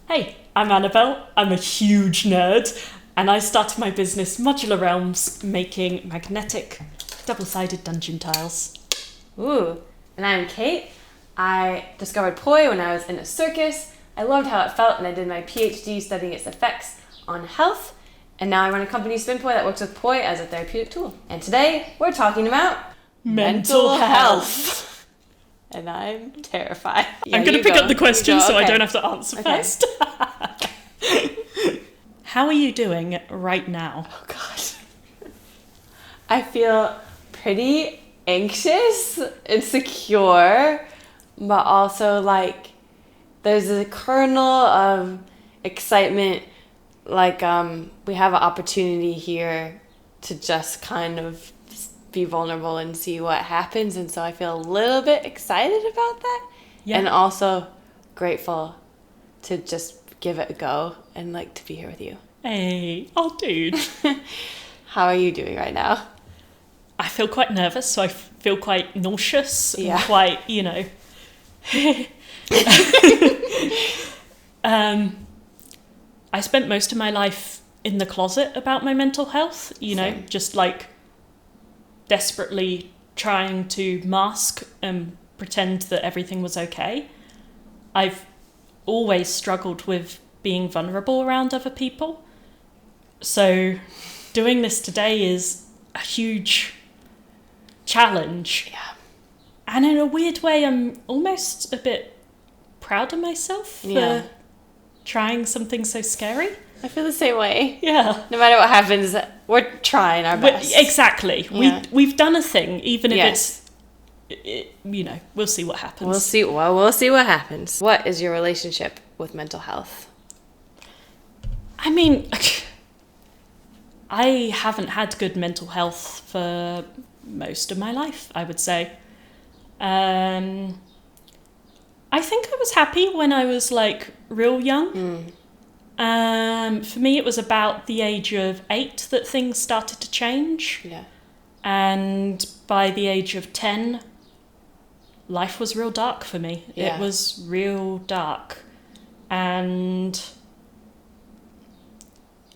Hey, I'm Annabelle. I'm a huge nerd, and I started my business, Modular Realms, making magnetic, double-sided dungeon tiles. Ooh, and I'm Kate. I discovered poi when I was in a circus. I loved how it felt, and I did my PhD studying its effects on health. And now I run a company, Spin Poi, that works with poi as a therapeutic tool. And today we're talking about Mental health. And I'm terrified. I'm going to pick up the question so I don't have to answer Okay. first. How are you doing right now? Oh God. I feel pretty anxious, insecure, but also like there's a kernel of excitement. Like we have an opportunity here to just kind of be vulnerable and see what happens, and so I feel a little bit excited about that. Yeah. And also grateful to just give it a go and like to be here with you. Hey, oh dude. How are you doing right now? I feel quite nervous, so I feel quite nauseous and Yeah. quite, I spent most of my life in the closet about my mental health, Same. just like desperately trying to mask and pretend that everything was okay. I've always struggled with being vulnerable around other people. So doing this today is a huge challenge. Yeah. And in a weird way, I'm almost a bit proud of myself Yeah. for trying something so scary. I feel the same way. Yeah. No matter what happens, we're trying our best. Exactly. Yeah. We've done a thing, even if Yes. we'll see what happens. We'll see what happens. What is your relationship with mental health? I mean, I haven't had good mental health for most of my life, I would say. I think I was happy when I was like real young. For me, it was about the age of 8 that things started to change. Yeah. And by the age of 10, life was real dark for me. Yeah. It was real dark. And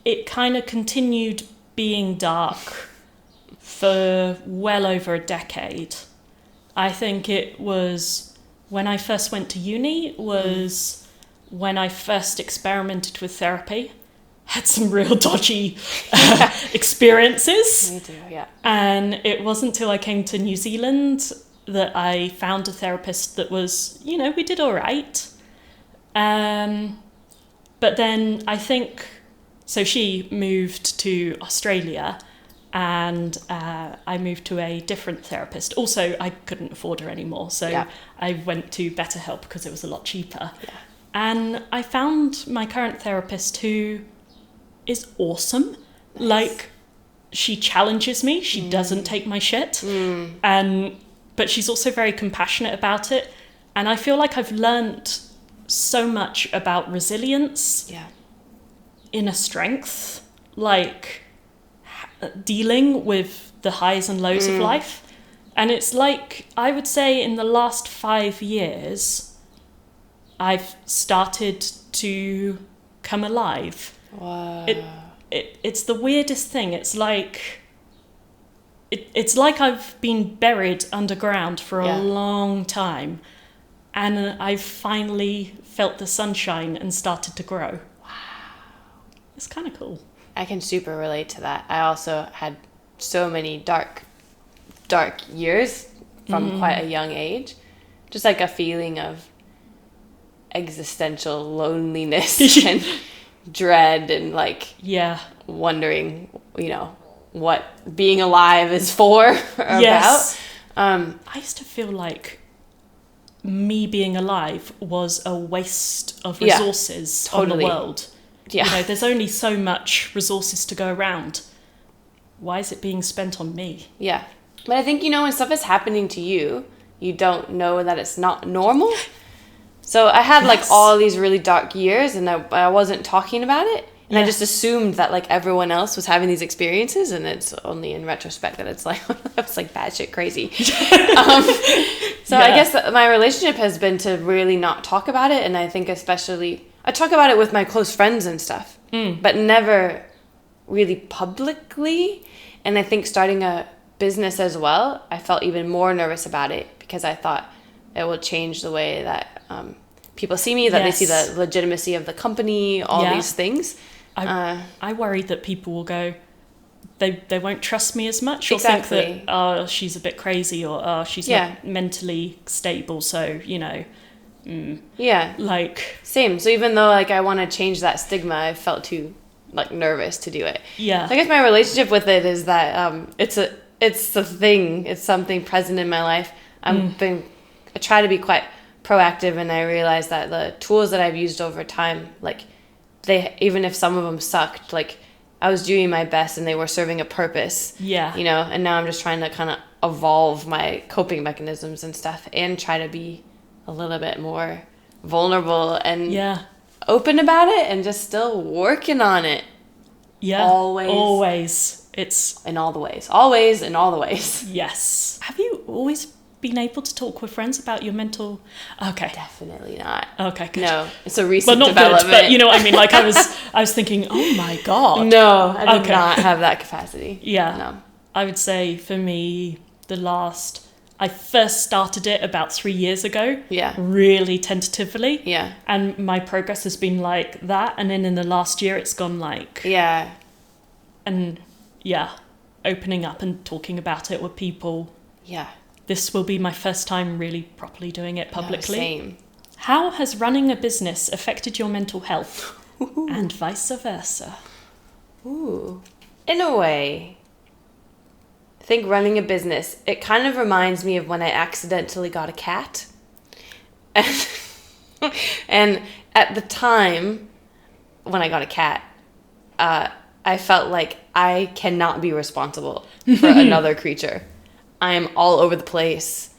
it kind of continued being dark for well over a decade. I think it was when I first went to uni, was when I first experimented with therapy. Had some real dodgy experiences. Me too, yeah. And it wasn't till I came to New Zealand that I found a therapist that was, we did all right. But then I think, so she moved to Australia and I moved to a different therapist. Also, I couldn't afford her anymore. So Yeah. I went to BetterHelp because it was a lot cheaper. Yeah. And I found my current therapist who is awesome. Nice. Like, she challenges me. She doesn't take my shit. But she's also very compassionate about it. And I feel like I've learnt so much about resilience, Yeah. inner strength, like dealing with the highs and lows of life. And it's like, I would say in the last 5 years, I've started to come alive. Wow. It's the weirdest thing. It's like it's like I've been buried underground for a long time, and I've finally felt the sunshine and started to grow. Wow, it's kind of cool. I can super relate to that. I also had so many dark years from quite a young age. Just like a feeling of existential loneliness and dread and like wondering, what being alive is for or Yes. about. I used to feel like me being alive was a waste of Yeah, resources totally. on the world. Yeah. There's only so much resources to go around. Why is it being spent on me? Yeah. But I think, when stuff is happening to you, you don't know that it's not normal. So I had like all these really dark years and I wasn't talking about it. And I just assumed that like everyone else was having these experiences, and it's only in retrospect that it's like, it's like batshit crazy. So I guess that my relationship has been to really not talk about it. And I think especially I talk about it with my close friends and stuff, but never really publicly. And I think starting a business as well, I felt even more nervous about it because I thought it will change the way that people see me, that they see the legitimacy of the company, all these things. I worry that people will go, they won't trust me as much, or Exactly. think that, oh, she's a bit crazy, or oh, she's not mentally stable, so, you know. Yeah. Like... Same. So even though, like, I want to change that stigma, I felt too, like, nervous to do it. Yeah. So I guess my relationship with it is that it's a thing. It's something present in my life. I try to be quite proactive, and I realize that the tools that I've used over time, like, they, even if some of them sucked, like, I was doing my best and they were serving a purpose. Yeah. You know, and now I'm just trying to kind of evolve my coping mechanisms and stuff and try to be a little bit more vulnerable and open about it, and just still working on it. Yeah. Always. It's... In all the ways. Always, in all the ways. Yes. Have you always been able to talk with friends about your mental... Okay. Definitely not. Okay, good. No, it's a recent development. Good, but you know what I mean? Like, I was thinking, oh my God. No, I did not have that capacity. Yeah. No. I would say for me, I first started it about 3 years ago. Yeah. Really tentatively. Yeah. And my progress has been like that. And then in the last year, it's gone like... Yeah. And yeah, opening up and talking about it with people. Yeah. This will be my first time really properly doing it publicly. No, same. How has running a business affected your mental health? And vice versa? Ooh. In a way, I think running a business, it kind of reminds me of when I accidentally got a cat. And at the time, when I got a cat, I felt like I cannot be responsible for another creature. I am all over the place.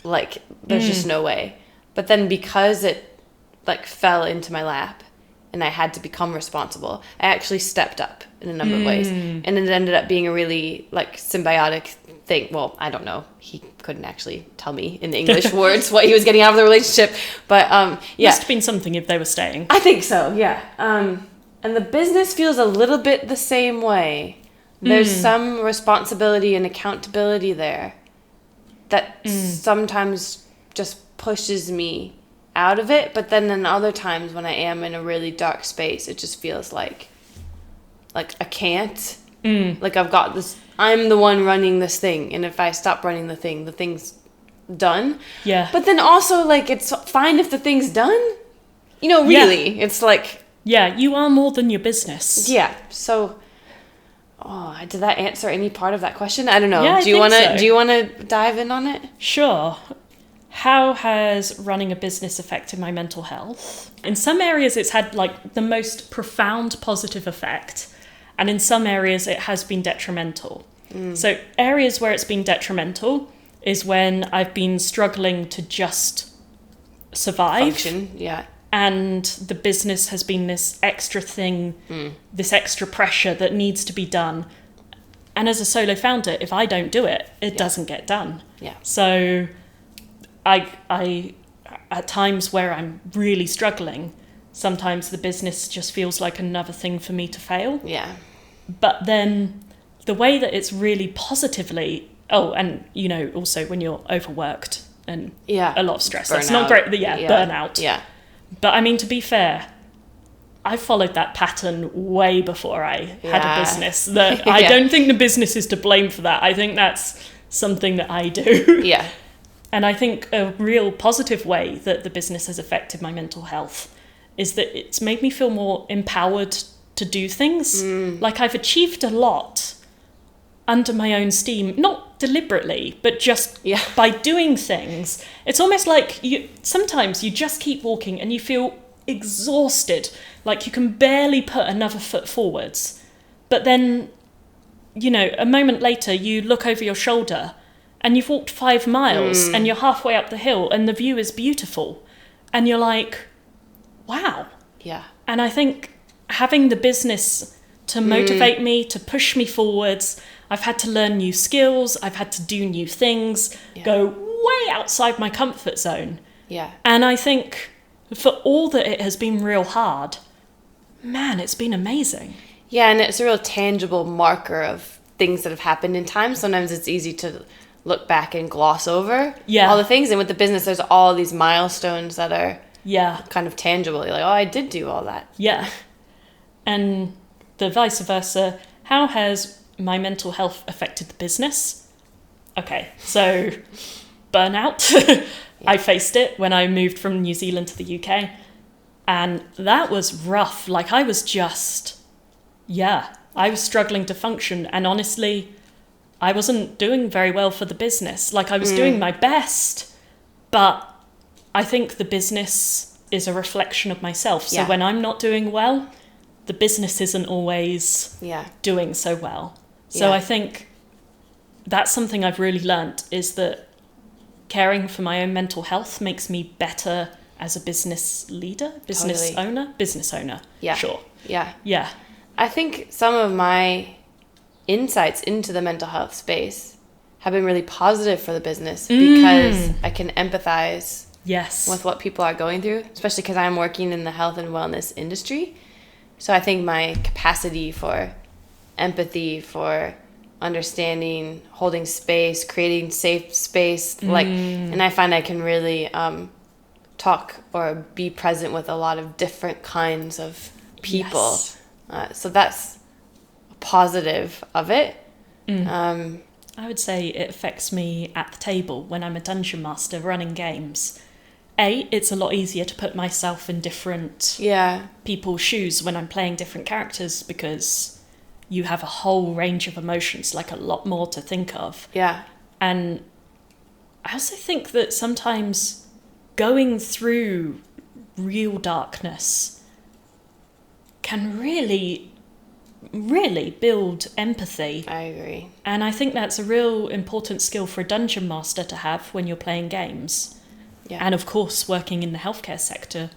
Like, there's just no way. But then because it, like, fell into my lap and I had to become responsible, I actually stepped up in a number of ways. And it ended up being a really, like, symbiotic thing. Well, I don't know. He couldn't actually tell me in the English words what he was getting out of the relationship. But, yeah. Must have been something if they were staying. I think so, yeah. And the business feels a little bit the same way. There's some responsibility and accountability there that sometimes just pushes me out of it. But then in other times when I am in a really dark space, it just feels like I can't. Like I've got this, I'm the one running this thing. And if I stop running the thing's done. Yeah. But then also, like, it's fine if the thing's done. You know, really. Yeah. It's like... Yeah, you are more than your business. Yeah. So... Oh, did that answer any part of that question? I don't know. Yeah, do you want to dive in on it? Sure. How has running a business affected my mental health? In some areas, it's had like the most profound positive effect, and in some areas, it has been detrimental. So areas where it's been detrimental is when I've been struggling to just survive. Function, yeah. And the business has been this extra thing, this extra pressure that needs to be done. And as a solo founder, if I don't do it, it doesn't get done. Yeah. So I at times where I'm really struggling, sometimes the business just feels like another thing for me to fail. Yeah. But then the way that it's really positively, and you know, also when you're overworked and a lot of stress, that's not great. Burnout. Yeah. But I mean, to be fair, I followed that pattern way before I had a business. That I don't think the business is to blame for that. I think that's something that I do. Yeah. And I think a real positive way that the business has affected my mental health is that it's made me feel more empowered to do things. Like I've achieved a lot under my own steam, not deliberately, but just by doing things. It's almost like sometimes you just keep walking and you feel exhausted, like you can barely put another foot forwards. But then, you know, a moment later you look over your shoulder and you've walked 5 miles and you're halfway up the hill and the view is beautiful. And you're like, wow. Yeah. And I think having the business to motivate me, to push me forwards, I've had to learn new skills, I've had to do new things, go way outside my comfort zone. Yeah. And I think for all that it has been real hard, man, it's been amazing. Yeah, and it's a real tangible marker of things that have happened in time. Sometimes it's easy to look back and gloss over all the things. And with the business, there's all these milestones that are kind of tangible. You're like, oh, I did do all that. Yeah. And the vice versa. How has my mental health affected the business? Okay, so burnout. I faced it when I moved from New Zealand to the UK. And that was rough. Like, I was just, I was struggling to function. And honestly, I wasn't doing very well for the business. Like, I was doing my best, but I think the business is a reflection of myself. So when I'm not doing well, the business isn't always doing so well. So I think that's something I've really learnt, is that caring for my own mental health makes me better as a business leader, business owner. Yeah. Sure. Yeah. Yeah. I think some of my insights into the mental health space have been really positive for the business because I can empathize with what people are going through, especially because I'm working in the health and wellness industry. So I think my capacity for empathy, for understanding, holding space, creating safe space, and I find I can really talk or be present with a lot of different kinds of people. So that's a positive of it. I would say it affects me at the table when I'm a dungeon master running games. It's a lot easier to put myself in different people's shoes when I'm playing different characters, because you have a whole range of emotions, like a lot more to think of. Yeah. And I also think that sometimes going through real darkness can really, really build empathy. I agree. And I think that's a real important skill for a dungeon master to have when you're playing games. Yeah. And of course, working in the healthcare sector,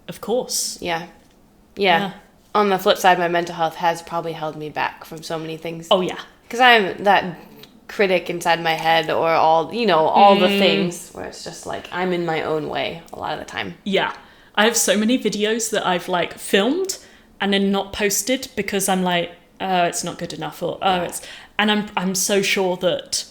of course. Yeah. On the flip side, my mental health has probably held me back from so many things. Oh, yeah. Because I'm that critic inside my head, or all the things where it's just like I'm in my own way a lot of the time. Yeah. I have so many videos that I've filmed and then not posted because I'm like, oh, it's not good enough, or it's, and I'm so sure that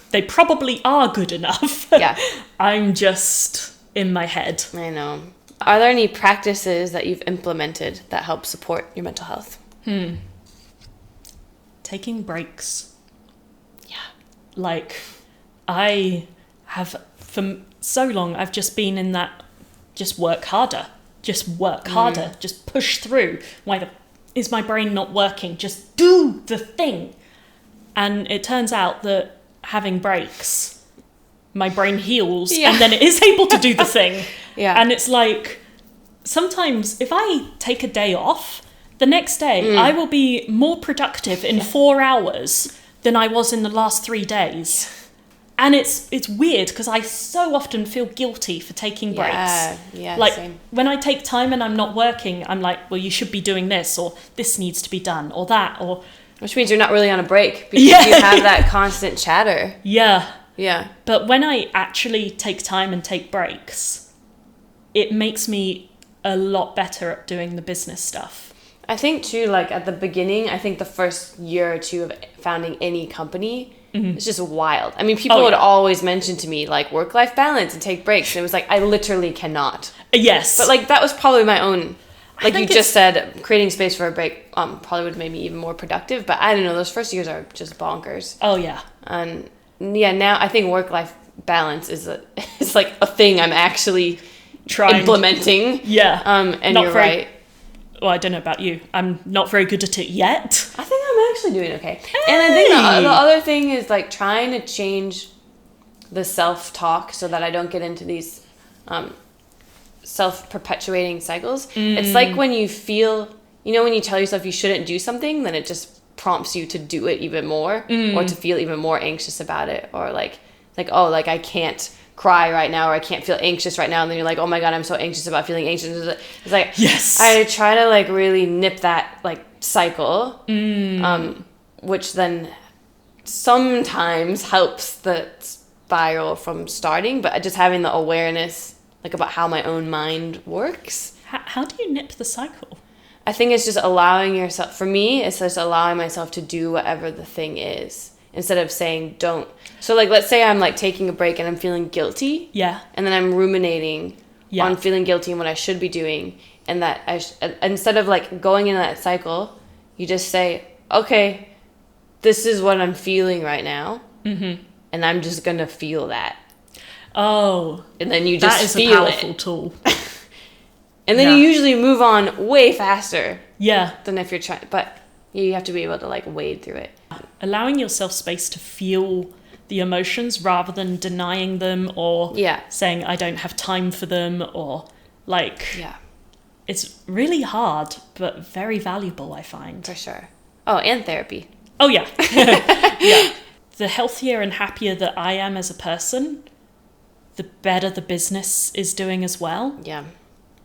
they probably are good enough. Yeah. I'm just in my head. I know. Are there any practices that you've implemented that help support your mental health? Taking breaks. Yeah. I have, for so long, I've just been in that, just work harder, just push through. Why is my brain not working? Just do the thing. And it turns out that having breaks, my brain heals, and then it is able to do the thing. And it's like, sometimes if I take a day off, the next day I will be more productive in 4 hours than I was in the last 3 days. And it's weird because I so often feel guilty for taking breaks. Same. When I take time and I'm not working, I'm like, well, you should be doing this, or this needs to be done, or that, or... Which means you're not really on a break because you have that constant chatter. Yeah. But when I actually take time and take breaks, it makes me a lot better at doing the business stuff. I think too, at the beginning, I think the first year or two of founding any company, it's just wild. I mean, people would always mention to me work-life balance and take breaks. And it was I literally cannot. Yes. But that was probably my own, you just said, creating space for a break probably would have made me even more productive. But I don't know, those first years are just bonkers. Oh, yeah. And now I think work-life balance is it's a thing I'm actually implementing. Yeah. And you're right. Well, I don't know about you. I'm not very good at it yet. I think I'm actually doing okay. Hey! And I think the other thing is trying to change the self-talk so that I don't get into these self-perpetuating cycles. It's like when you feel, when you tell yourself you shouldn't do something, then it just prompts you to do it even more or to feel even more anxious about it, or I can't cry right now, or I can't feel anxious right now, and then you're like, oh my god, I'm so anxious about feeling anxious. It's yes, I try to really nip that cycle, which then sometimes helps the spiral from starting, but just having the awareness like about how my own mind works. How do you nip the cycle? I think it's just allowing yourself, for me, it's just allowing myself to do whatever the thing is instead of saying don't. So like, let's say I'm like taking a break and I'm feeling guilty. Yeah. And then I'm ruminating on feeling guilty and what I should be doing. And that instead of like going into that cycle, you just say, okay, this is what I'm feeling right now. Mm-hmm. And I'm just going to feel that. Oh. And then you just feel it. That is a powerful tool. And then you usually move on way faster. Yeah. Than if you're trying. But you have to be able to like wade through it. Allowing yourself space to feel the emotions rather than denying them or saying I don't have time for them or like... Yeah. It's really hard, but very valuable, I find. For sure. Oh, and therapy. Oh, yeah. Yeah. The healthier and happier that I am as a person, the better the business is doing as well. Yeah.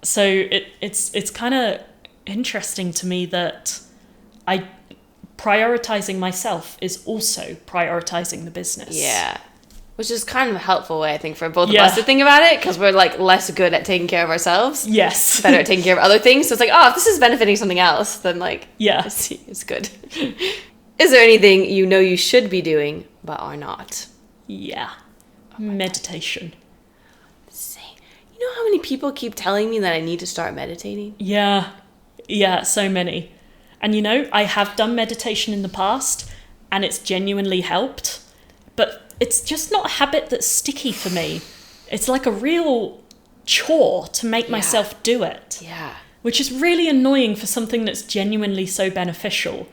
So it's kind of interesting to me that prioritizing myself is also prioritizing the business. Yeah. Which is kind of a helpful way, I think, for both of us to think about it, because we're like less good at taking care of ourselves. Yes. Better at taking care of other things. So it's like, oh, if this is benefiting something else, then like, it's good. Is there anything you know you should be doing, but are not? Yeah. Meditation. You know how many people keep telling me that I need to start meditating? Yeah. Yeah, so many. And you know, I have done meditation in the past, and it's genuinely helped. But it's just not a habit that's sticky for me. It's like a real chore to make myself do it. Yeah. Which is really annoying for something that's genuinely so beneficial.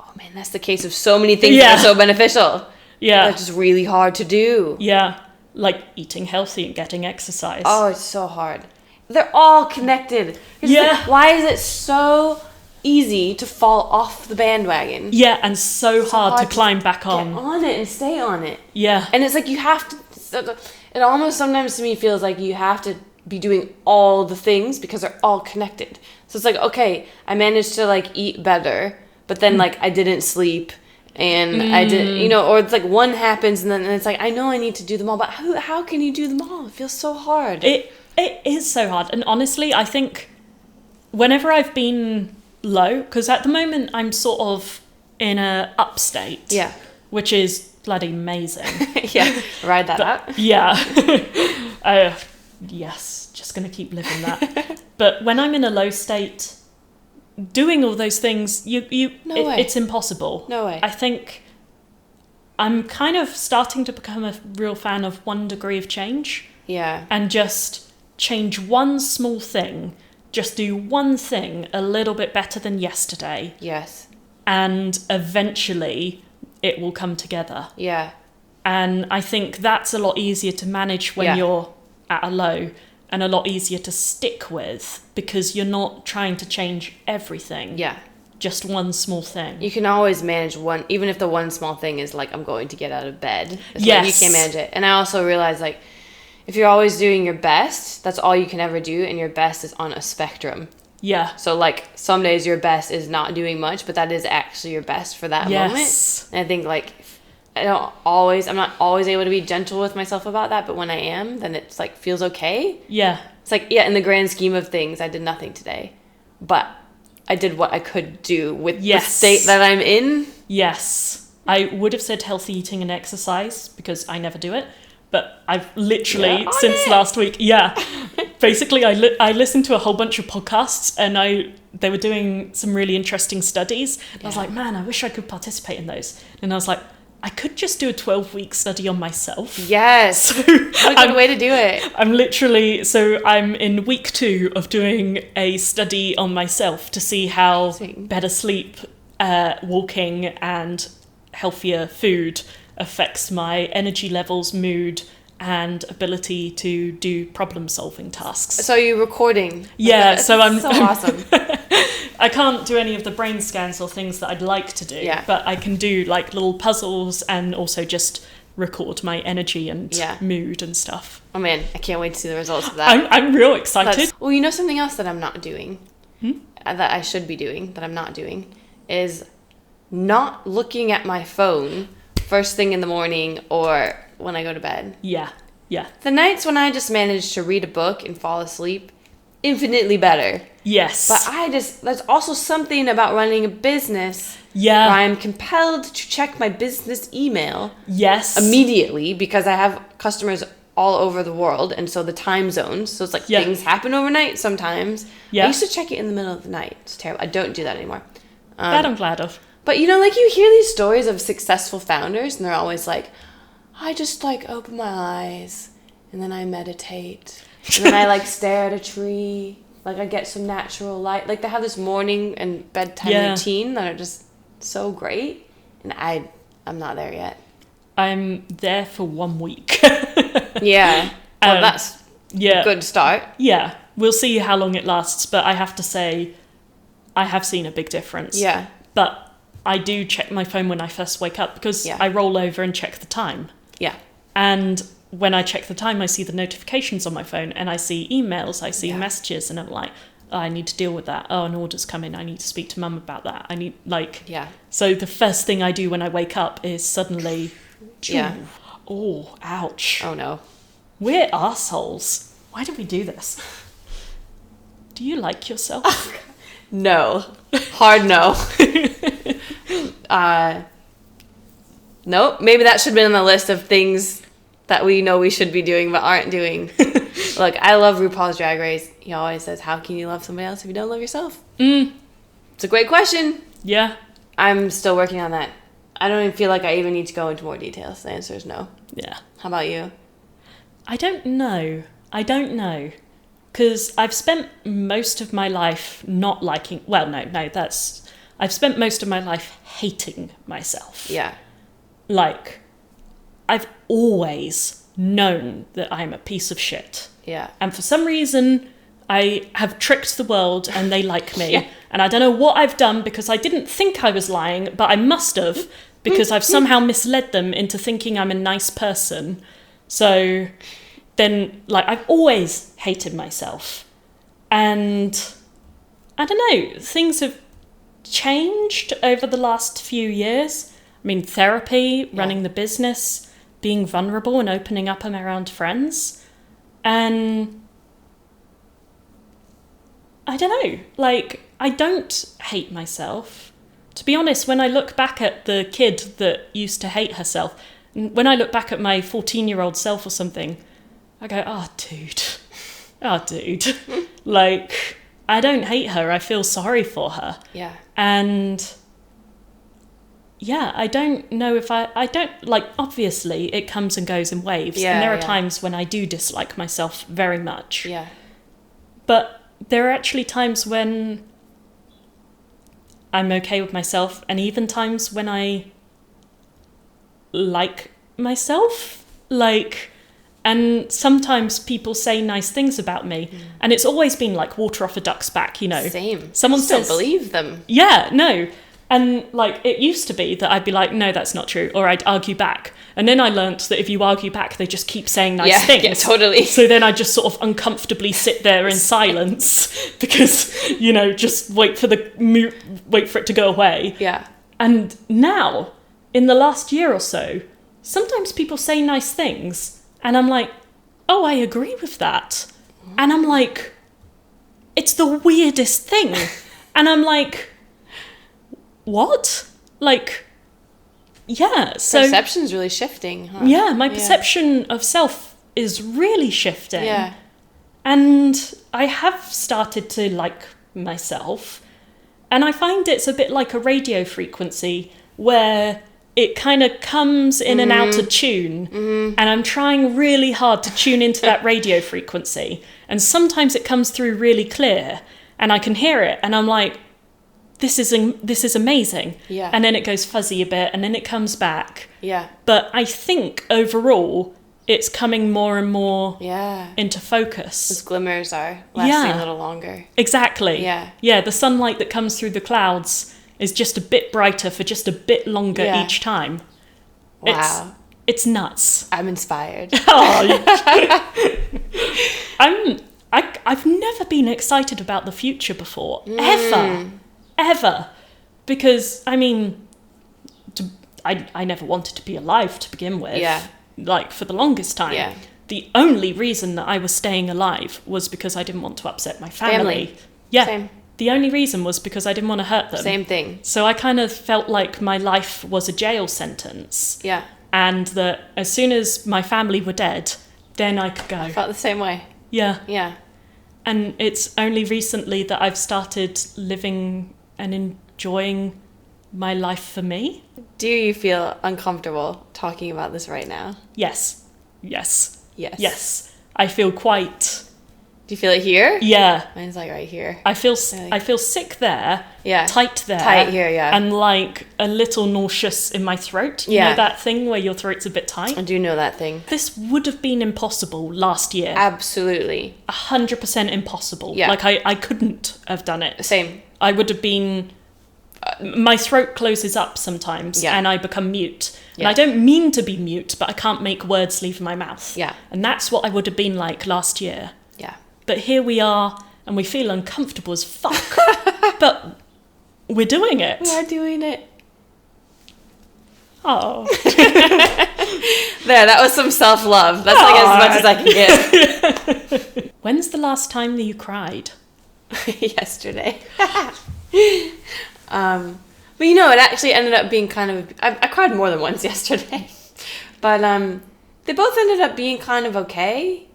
Oh man, that's the case of so many things that are so beneficial. Yeah. They're just really hard to do. Yeah. Like eating healthy and getting exercise. Oh, it's so hard. They're all connected. Why is it so easy to fall off the bandwagon? Yeah, and so hard to climb back on. Get on it and stay on it. Yeah. And it's like you have to... It almost sometimes to me feels like you have to be doing all the things because they're all connected. So it's like, okay, I managed to like eat better, but then like I didn't sleep and I didn't, you know, or it's like one happens and then it's like, I know I need to do them all, but how can you do them all? It feels so hard. It is so hard. And honestly, I think whenever I've been low, because at the moment I'm sort of in a upstate. Yeah. Which is bloody amazing. Yeah. Ride that out. Yeah. Yes. Just going to keep living that. But when I'm in a low state, doing all those things, it's impossible. No way. I think I'm kind of starting to become a real fan of 1 degree of change. Yeah. And just change one small thing. Just do one thing a little bit better than yesterday. Yes. And eventually it will come together. Yeah. And I think that's a lot easier to manage when you're at a low, and a lot easier to stick with because you're not trying to change everything. Yeah. Just one small thing. You can always manage one, even if the one small thing is like, I'm going to get out of bed. It's yes. Like you can't manage it. And I also realize like, if you're always doing your best, that's all you can ever do. And your best is on a spectrum. Yeah. So like some days your best is not doing much, but that is actually your best for that moment. And I think like, I'm not always able to be gentle with myself about that. But when I am, then it's like feels okay. Yeah. It's like, in the grand scheme of things, I did nothing today, but I did what I could do with the state that I'm in. Yes. I would have said healthy eating and exercise because I never do it. But I've literally, since last week, basically I listened to a whole bunch of podcasts and they were doing some really interesting studies. And I was like, man, I wish I could participate in those. And I was like, I could just do a 12-week study on myself. Yes. So what a good way to do it. I'm in week 2 of doing a study on myself to see how better sleep, walking and healthier food affects my energy levels, mood, and ability to do problem-solving tasks. So you're recording? Yeah, so I'm so awesome. I can't do any of the brain scans or things that I'd like to do, but I can do like little puzzles and also just record my energy and mood and stuff. Oh man, I can't wait to see the results of that. I'm real excited. Well, you know something else that I'm not doing, that I should be doing, that I'm not doing, is not looking at my phone first thing in the morning or when I go to bed. Yeah. Yeah. The nights when I just manage to read a book and fall asleep, infinitely better. Yes. But there's also something about running a business Yeah. where I'm compelled to check my business email Yes. immediately because I have customers all over the world, and so the time zones, so it's like Yeah. things happen overnight sometimes. Yeah. I used to check it in the middle of the night. It's terrible. I don't do that anymore. That I'm glad of. But you know, like you hear these stories of successful founders, and they're always like, I just like open my eyes and then I meditate and then I like stare at a tree, like I get some natural light. Like they have this morning and bedtime routine that are just so great, and I'm not there yet. I'm there for 1 week. Yeah. Well, that's a good start. Yeah. We'll see how long it lasts, but I have to say I have seen a big difference. Yeah. But I do check my phone when I first wake up because I roll over and check the time. Yeah. And when I check the time, I see the notifications on my phone and I see emails, I see messages, and I'm like, oh, I need to deal with that. Oh, an order's coming. I need to speak to mum about that. I need, like... Yeah. So the first thing I do when I wake up is suddenly... Yeah. Oh, ouch. Oh, no. We're arseholes. Why do we do this? Do you like yourself? No. Hard no. Nope. Maybe that should have been on the list of things that we know we should be doing but aren't doing. Look, I love RuPaul's Drag Race. He always says, how can you love somebody else if you don't love yourself? It's a great question. Yeah. I'm still working on that. I don't even feel like I even need to go into more details. The answer is no. Yeah. How about you? I don't know. Because I've spent most of my life not liking... Well, no, that's... I've spent most of my life hating myself. Yeah. Like, I've always known that I'm a piece of shit. Yeah. And for some reason, I have tricked the world and they like me. Yeah. And I don't know what I've done because I didn't think I was lying, but I must have, because I've somehow misled them into thinking I'm a nice person. So then, like, I've always hated myself. And I don't know, things have changed over the last few years. I mean, therapy, running the business, being vulnerable and opening up around friends. And I don't know, like, I don't hate myself. To be honest, when I look back at the kid that used to hate herself, when I look back at my 14-year-old self or something, I go, oh, dude. Like, I don't hate her. I feel sorry for her. Yeah. And yeah, I don't know if I don't, like, obviously it comes and goes in waves. Yeah, and there are times when I do dislike myself very much. Yeah. But there are actually times when I'm okay with myself, and even times when I like myself. Like, and sometimes people say nice things about me, and it's always been like water off a duck's back, you know. Same. Someone Still says, believe them. yeah, no. And like, it used to be that I'd be like, no, that's not true, or I'd argue back. And then I learnt that if you argue back, they just keep saying nice things. Yeah, totally. So then I just sort of uncomfortably sit there in silence because, you know, just wait for it to go away. Yeah. And now, in the last year or so, sometimes people say nice things, and I'm like, oh, I agree with that. And I'm like, it's the weirdest thing. And I'm like, what? Like, yeah. So Perception's really shifting, huh? yeah, my perception of self is really shifting. Yeah. And I have started to like myself. And I find it's a bit like a radio frequency where it kind of comes in and out of tune. And I'm trying really hard to tune into that radio frequency. And sometimes it comes through really clear and I can hear it. And I'm like, this is amazing. Yeah. And then it goes fuzzy a bit and then it comes back. Yeah. But I think overall it's coming more and more Yeah. into focus. Those glimmers are lasting a little longer. Exactly. Yeah. Yeah, the sunlight that comes through the clouds is just a bit brighter for just a bit longer each time. Wow. It's nuts. I'm inspired. I've never been excited about the future before. Ever. Because, I mean, I never wanted to be alive to begin with. Yeah. Like, for the longest time. Yeah. the only reason that I was staying alive was because I didn't want to upset my family. Yeah. Same. The only reason was because I didn't want to hurt them. Same thing. So I kind of felt like my life was a jail sentence. Yeah. And that as soon as my family were dead, then I could go. I felt the same way. Yeah. Yeah. And it's only recently that I've started living and enjoying my life for me. Do you feel uncomfortable talking about this right now? Yes. Yes. Yes. Yes. I feel quite... Do you feel it here? Yeah. Mine's like right here. I feel sick there. Yeah. Tight there. Tight here, yeah. And like a little nauseous in my throat. You know that thing where your throat's a bit tight? I do know that thing. This would have been impossible last year. Absolutely. 100% impossible. Yeah. Like I couldn't have done it. Same. I would have been... my throat closes up sometimes Yeah. and I become mute. And Yeah. I don't mean to be mute, but I can't make words leave my mouth. Yeah. And that's what I would have been like last year. Yeah. But here we are and we feel uncomfortable as fuck. But we're doing it. We are doing it. Oh. There, that was some self-love. That's like as much as I can give. When's the last time that you cried? Yesterday. But you know, it actually ended up being kind of... I cried more than once yesterday. But they both ended up being kind of okay.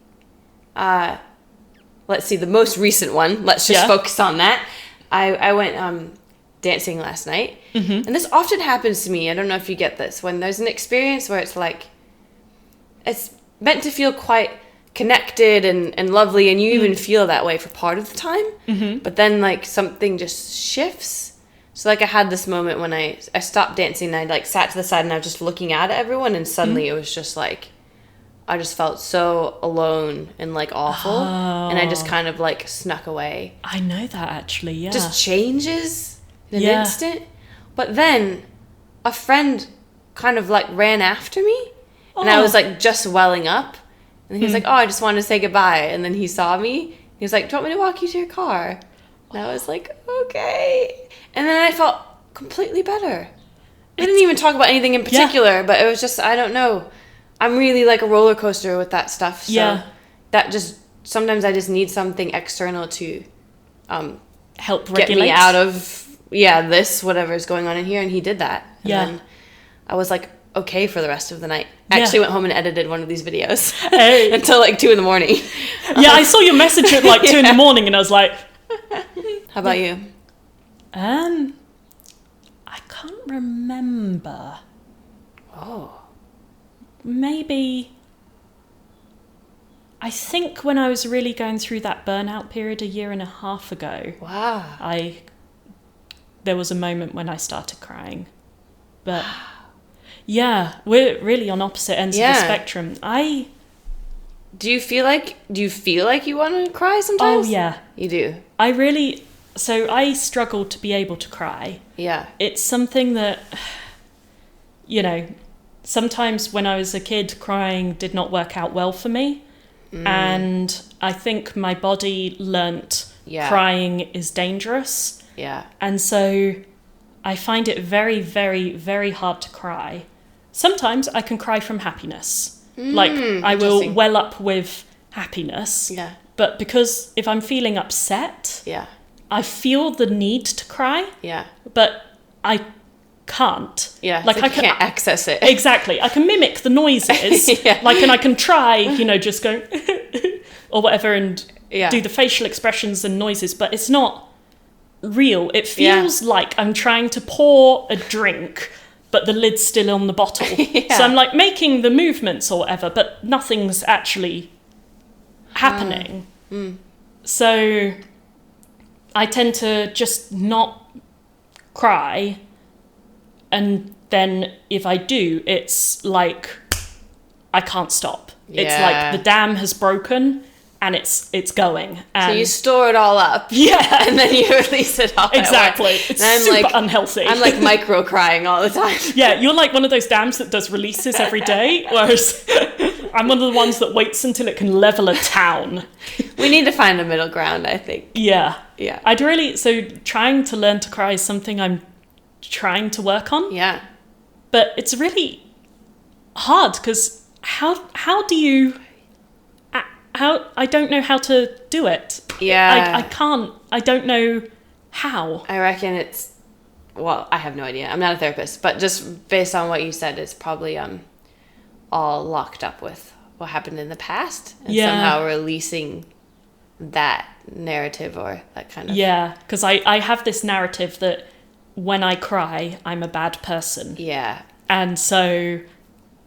Let's see, the most recent one. Let's just focus on that. I went dancing last night. Mm-hmm. And this often happens to me. I don't know if you get this. When there's an experience where it's like... It's meant to feel quite connected and lovely, and you even feel that way for part of the time. Mm-hmm. But then, like, something just shifts. So, like, I had this moment when I stopped dancing, and I, like, sat to the side, and I was just looking at everyone, and suddenly it was just, like... I just felt so alone and like awful, and I just kind of like snuck away. I know that actually, yeah. Just changes in an instant. But then a friend kind of like ran after me, and I was like just welling up, and he was like, "Oh, I just wanted to say goodbye." And then he saw me. He was like, "Do you want me to walk you to your car?" And I was like, "Okay." And then I felt completely better. I didn't even talk about anything in particular, but it was just, I don't know. I'm really like a roller coaster with that stuff. So that just, sometimes I just need something external to help get regulate. me out of, this, whatever's going on in here. And he did that. And then I was like, okay for the rest of the night. I actually went home and edited one of these videos until like 2 a.m. Yeah, I saw your message at like 2 a.m, and I was like... How about you? I can't remember. Oh. Maybe... I think when I was really going through that burnout period 1.5 years ago... Wow. There was a moment when I started crying. But... Yeah, we're really on opposite ends of the spectrum. Do you feel like you want to cry sometimes? Oh, yeah. You do? So I struggle to be able to cry. Yeah. It's something that, sometimes when I was a kid, crying did not work out well for me. And I think my body learnt crying is dangerous. Yeah. And so I find it very, very, very hard to cry. Sometimes I can cry from happiness. Like, I will well up with happiness. Yeah. But because if I'm feeling upset, Yeah. I feel the need to cry. Yeah. But I can't. Yeah. Like I can't access it. Exactly. I can mimic the noises. And I can try, just go or whatever and do the facial expressions and noises, but it's not real. It feels like I'm trying to pour a drink, but the lid's still on the bottle. So I'm like making the movements or whatever, but nothing's actually happening. So I tend to just not cry, and then if I do, it's like I can't stop. It's like the dam has broken and it's going. And so you store it all up. Yeah. And then you release it all. Exactly. It's super unhealthy. I'm like micro crying all the time. Yeah, you're like one of those dams that does releases every day, whereas I'm one of the ones that waits until it can level a town. We need to find a middle ground, I think. Yeah. Yeah. So trying to learn to cry is something I'm trying to work on. Yeah. But it's really hard because how do you I don't know how to do it. Yeah. I can't. I don't know how. I reckon it's, well, I have no idea. I'm not a therapist, but just based on what you said, it's probably all locked up with what happened in the past and somehow releasing that narrative or that kind of... Yeah, because I have this narrative that when I cry, I'm a bad person. Yeah. And so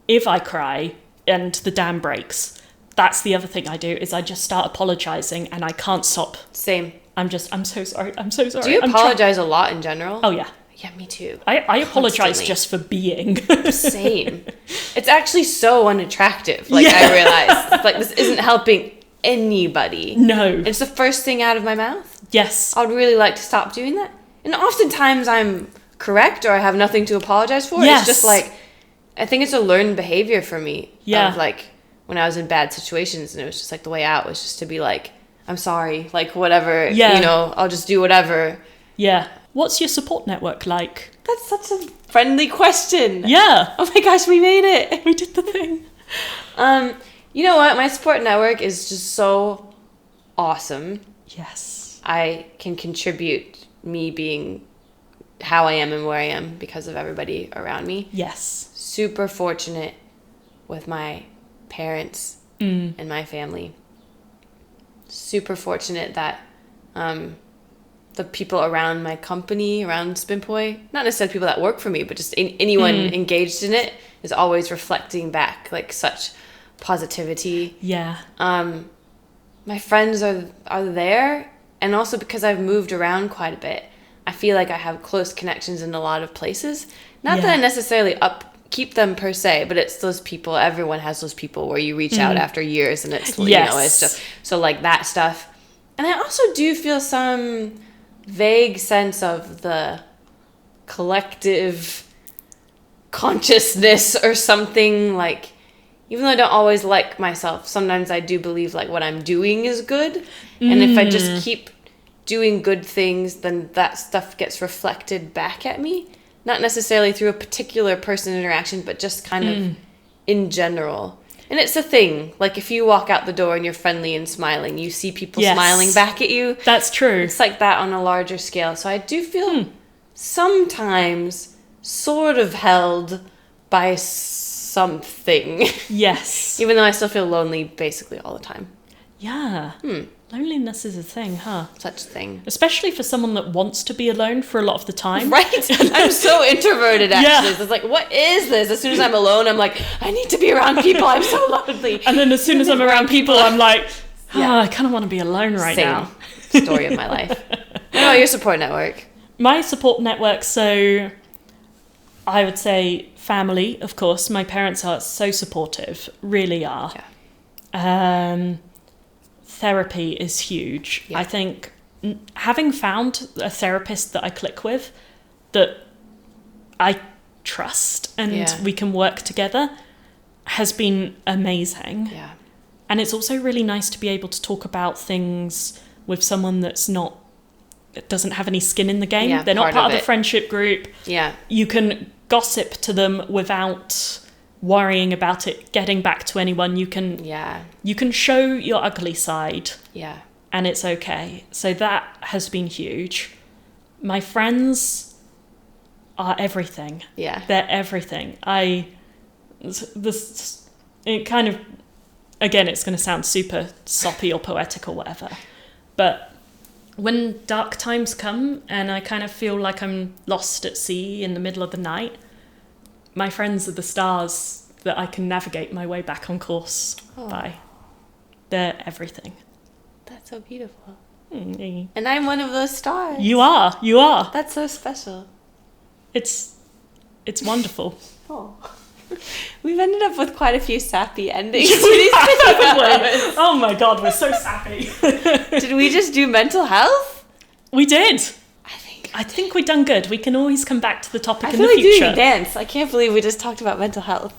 if I cry and the dam breaks, that's the other thing I do, is I just start apologizing and I can't stop. Same. I'm so sorry. I'm so sorry. Do you apologize a lot in general? Oh, yeah. Yeah, me too. I apologize just for being. Same. It's actually so unattractive. Like, I realized, like, this isn't helping anybody. No. It's the first thing out of my mouth. Yes. I'd really like to stop doing that. And oftentimes I'm correct or I have nothing to apologize for. Yes. It's just like, I think it's a learned behavior for me. Yeah. Of like, when I was in bad situations and it was just like the way out was just to be like, I'm sorry, like whatever, you know, I'll just do whatever. Yeah. What's your support network like? That's such a friendly question. Yeah. Oh my gosh, we made it. We did the thing. You know what? My support network is just so awesome. Yes. I can contribute me being how I am and where I am because of everybody around me. Yes. Super fortunate with my parents and my family. Super fortunate that the people around my company, around Spinpoi, not necessarily people that work for me, but just anyone engaged in it is always reflecting back like such positivity. Yeah. My friends are there, and also because I've moved around quite a bit, I feel like I have close connections in a lot of places. Not that I necessarily keep them per se, but it's those people, everyone has those people where you reach out after years and it's, you know, it's just, so like that stuff. And I also do feel some vague sense of the collective consciousness or something, like, even though I don't always like myself, sometimes I do believe like what I'm doing is good. And if I just keep doing good things, then that stuff gets reflected back at me. Not necessarily through a particular person interaction, but just kind of in general. And it's a thing. Like if you walk out the door and you're friendly and smiling, you see people smiling back at you. That's true. It's like that on a larger scale. So I do feel sometimes sort of held by something. Yes. Even though I still feel lonely basically all the time. Yeah. Loneliness is a thing, huh? Such a thing. Especially for someone that wants to be alone for a lot of the time. Right? I'm so introverted, actually. Yeah. It's like, what is this? As soon as I'm alone, I'm like, I need to be around people. I'm so lonely. And then as soon as I'm around people, I'm like, I kind of want to be alone right now. Story of my life. What about your support network? My support network, so I would say family, of course. My parents are so supportive, really are. Yeah. Therapy is huge. Yeah. I think having found a therapist that I click with, that I trust and we can work together, has been amazing. Yeah. And it's also really nice to be able to talk about things with someone that doesn't have any skin in the game. Yeah, they're not part of the friendship group. Yeah. You can gossip to them without worrying about it getting back to anyone. You can show your ugly side. Yeah. And it's okay. So that has been huge. My friends are everything. Yeah. They're everything. It kind of, again, it's going to sound super soppy or poetic or whatever, but when dark times come and I kind of feel like I'm lost at sea in the middle of the night, my friends are the stars that I can navigate my way back on course by. They're everything. That's so beautiful. Mm-hmm. And I'm one of those stars. You are. That's so special. It's wonderful. Oh. We've ended up with quite a few sappy endings. Oh my god, we're so sappy. Did we just do mental health? We did. I think we've done good. We can always come back to the topic in the future. I feel like doing dance. I can't believe we just talked about mental health.